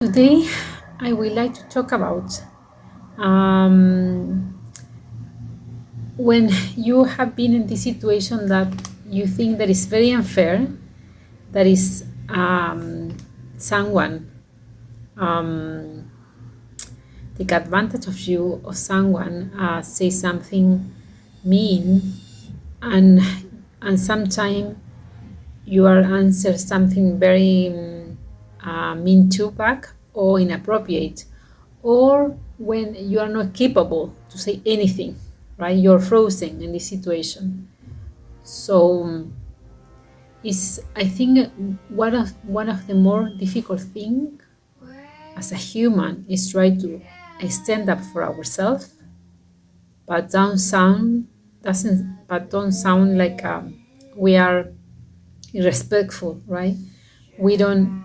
Today, I would like to talk about um, when you have been in this situation that you think that is very unfair, that is someone um, take advantage of you, or someone say something mean, and and sometimes your answer something very mean to back or inappropriate, or when you are not capable to say anything, right? You're frozen in this situation. So it's, I think, one of the more difficult thing as a human is try to stand up for ourselves, but don't sound like we are irrespectful, right? We don't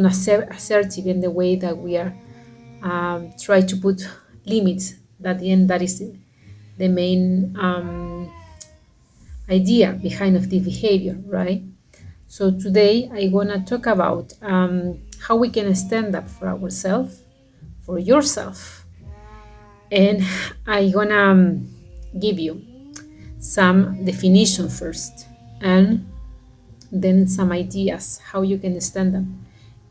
assertive in the way that we are try to put limits. At the end, that is the main idea behind of the behavior, right? So today I wanna talk about how we can stand up for ourselves, for yourself, and I gonna give you some definition first, and then some ideas how you can stand up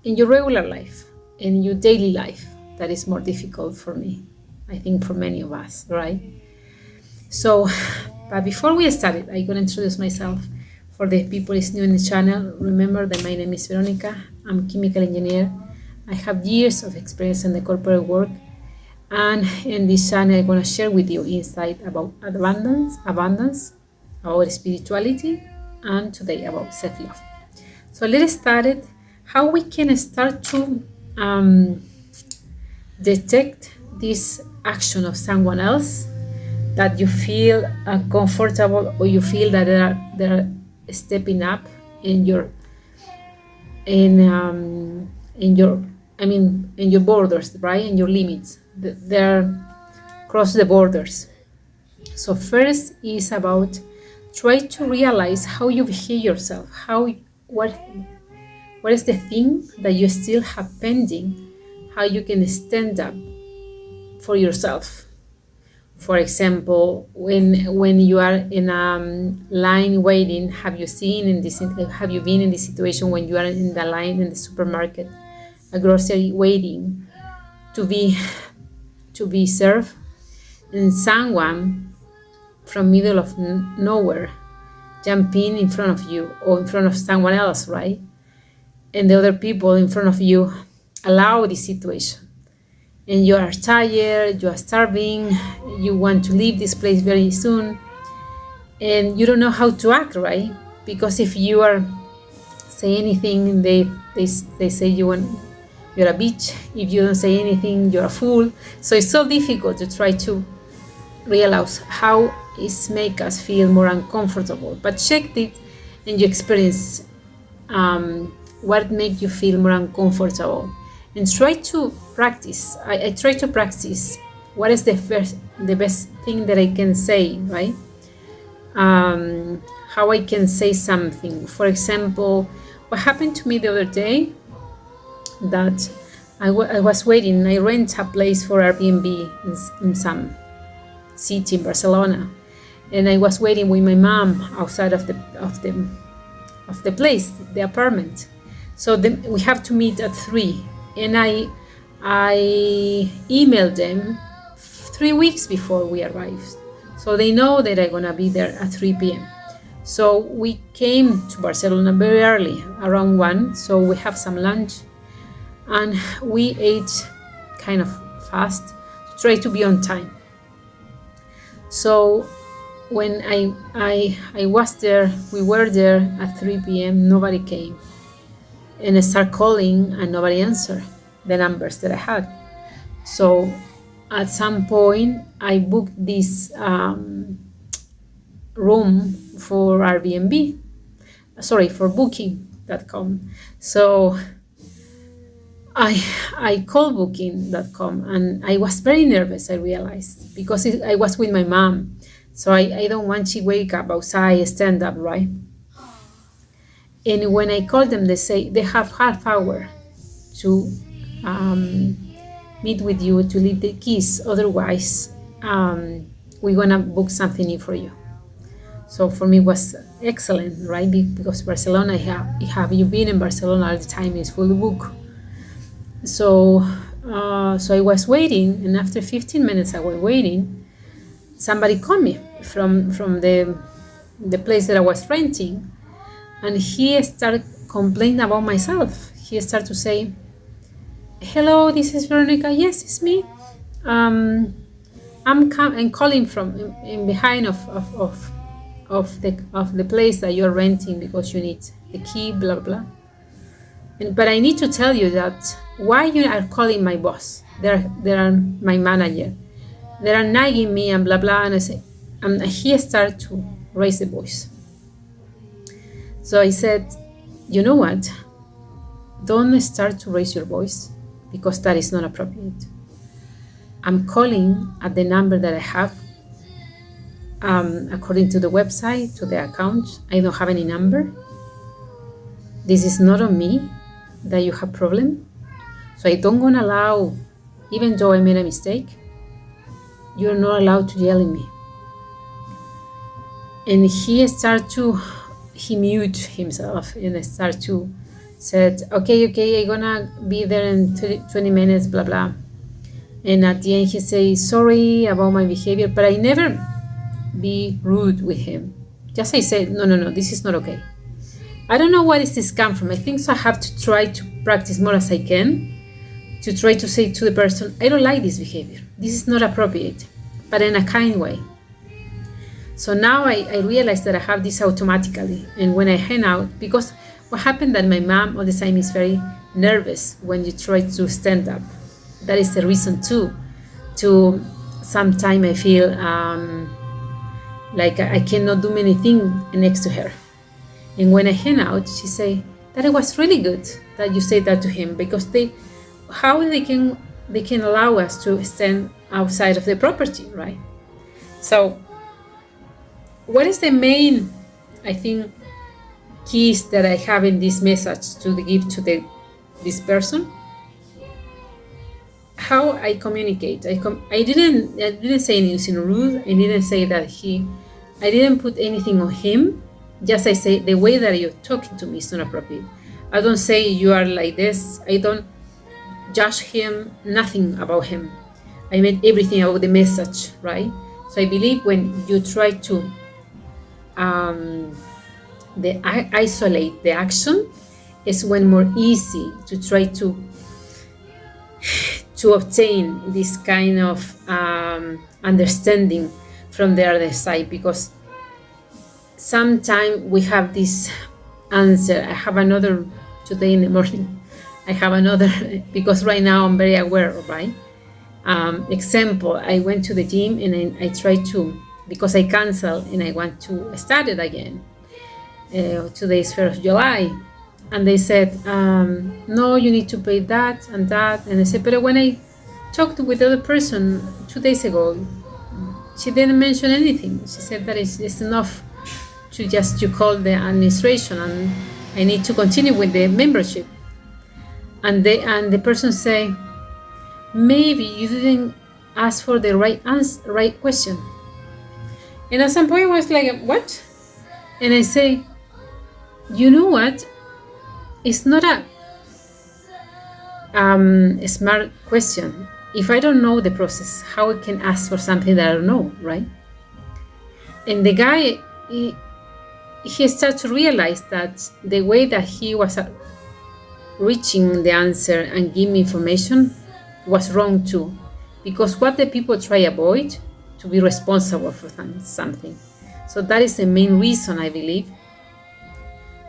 in your regular life, in your daily life. That is more difficult for me, I think, for many of us, right? So, but before we started, I'm gonna introduce myself for the people is new in the channel. Remember that my name is Veronica. I'm a chemical engineer. I have years of experience in the corporate work, and in this channel, I'm gonna share with you insight about abundance, about spirituality, and today about self-love. So let's start it. How we can start to detect this action of someone else that you feel uncomfortable, or you feel that they're stepping up in your in your, I mean, in your borders, right? In your limits. They're cross the borders. So first is about try to realize how you behave yourself, what is the thing that you still have pending, how you can stand up for yourself. For example, when you are in a line waiting, have you been in this situation when you are in the line in the supermarket, a grocery waiting to be served, and someone from middle of nowhere jump in front of you or in front of someone else, right? And the other people in front of you allow this situation, and you are tired, you are starving, you want to leave this place very soon, and you don't know how to act, right? Because if you are say anything, they say you're a bitch. If you don't say anything, you're a fool. So it's so difficult to try to realize how it make us feel more uncomfortable. But check it and you experience what make you feel more uncomfortable, and try to practice. I try to practice what is the best thing that I can say, right? How I can say something. For example, what happened to me the other day, that I was waiting. I rent a place for Airbnb in some city in Barcelona, and I was waiting with my mom outside of the place, the apartment. So then we have to meet at 3, and I emailed them 3 weeks before we arrived, so they know that I'm gonna be there at 3 p.m. So we came to Barcelona very early, around 1. So we have some lunch, and we ate kind of fast to try to be on time. So when I was there, we were there at 3 p.m. Nobody came, and I started calling, and nobody answered the numbers that I had. So at some point, I booked this room for Airbnb, for Booking.com. So I called Booking.com, and I was very nervous. I realized, because I was with my mom, so I don't want she wake up outside, stand up, right? And when I called them, they say they have half hour to meet with you to leave the keys. Otherwise, we're gonna book something new for you. So for me, it was excellent, right? Because Barcelona, have you been in Barcelona all the time? It's fully booked. So I was waiting, and after 15 minutes I was waiting, somebody called me from the place that I was renting, and he started complaining about myself. He started to say, "Hello, this is Veronica. Yes, it's me. I'm calling from in behind of the place that you're renting because you need the key, blah blah. But I need to tell you that why you are calling my boss? They are my manager. They are nagging me and blah blah." And I say, and he started to raise the voice. So I said, "You know what? Don't start to raise your voice because that is not appropriate. I'm calling at the number that I have. According to the website, to the account, I don't have any number. This is not on me that you have problem. So I don't gonna allow, even though I made a mistake, you're not allowed to yell at me." And he mute himself and start to said, okay, I'm gonna be there in 20 minutes, blah, blah. And at the end he say, "Sorry about my behavior," but I never be rude with him. Just I said, no, this is not okay. I don't know where this come from. I think so I have to try to practice more as I can to try to say to the person, "I don't like this behavior. This is not appropriate," but in a kind way. So now I realize that I have this automatically. And when I hang out, because what happened that my mom all the time is very nervous when you try to stand up. That is the reason too. To sometimes I feel like I cannot do many things next to her. And when I hang out, she say that it was really good that you say that to him, because they can allow us to stand outside of the property, right? So what is the main, I think, keys that I have in this message to give to this person? How I communicate. I didn't say anything rude. I didn't say that I didn't put anything on him. Just I say the way that you're talking to me is not appropriate. I don't say you are like this. I don't judge him, nothing about him. I meant everything about the message, right? So I believe when you try to isolate the action, is when more easy to try to obtain this kind of understanding from the other side, because sometimes we have this answer. I have another today in the morning. I have another because right now I'm very aware, right? Example, I went to the gym and I tried to, because I canceled and I want to start it again. Today is 1st of July. And they said, no, you need to pay that and that. And I said, but when I talked with the other person 2 days ago, she didn't mention anything. She said that it's enough to call the administration and I need to continue with the membership. And the person say, maybe you didn't ask for the right question. And at some point I was like, what? And I say, you know what? It's not a smart question. If I don't know the process, how I can ask for something that I don't know, right? And the guy, he started to realize that the way that he was reaching the answer and giving me information was wrong too. Because what the people try to avoid, to be responsible for something. So that is the main reason, I believe,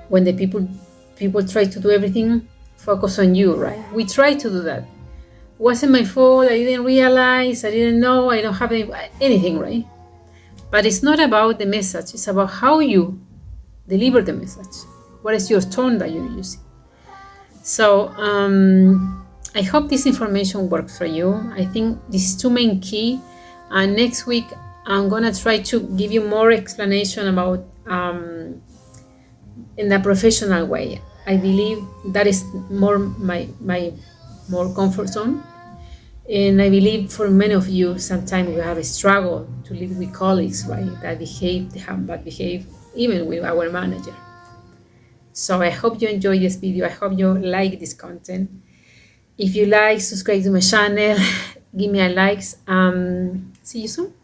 when the people try to do everything, focus on you, right? We try to do that. Wasn't my fault, I didn't realize, I didn't know, I don't have anything, right? But it's not about the message, it's about how you deliver the message. What is your tone that you're using? So I hope this information works for you. I think these two main key. And next week, I'm gonna try to give you more explanation about in a professional way. I believe that is more my more comfort zone. And I believe for many of you, sometimes we have a struggle to live with colleagues, right, that behave, they have bad behave, even with our manager. So I hope you enjoy this video. I hope you like this content. If you like, subscribe to my channel, give me a likes. See you soon.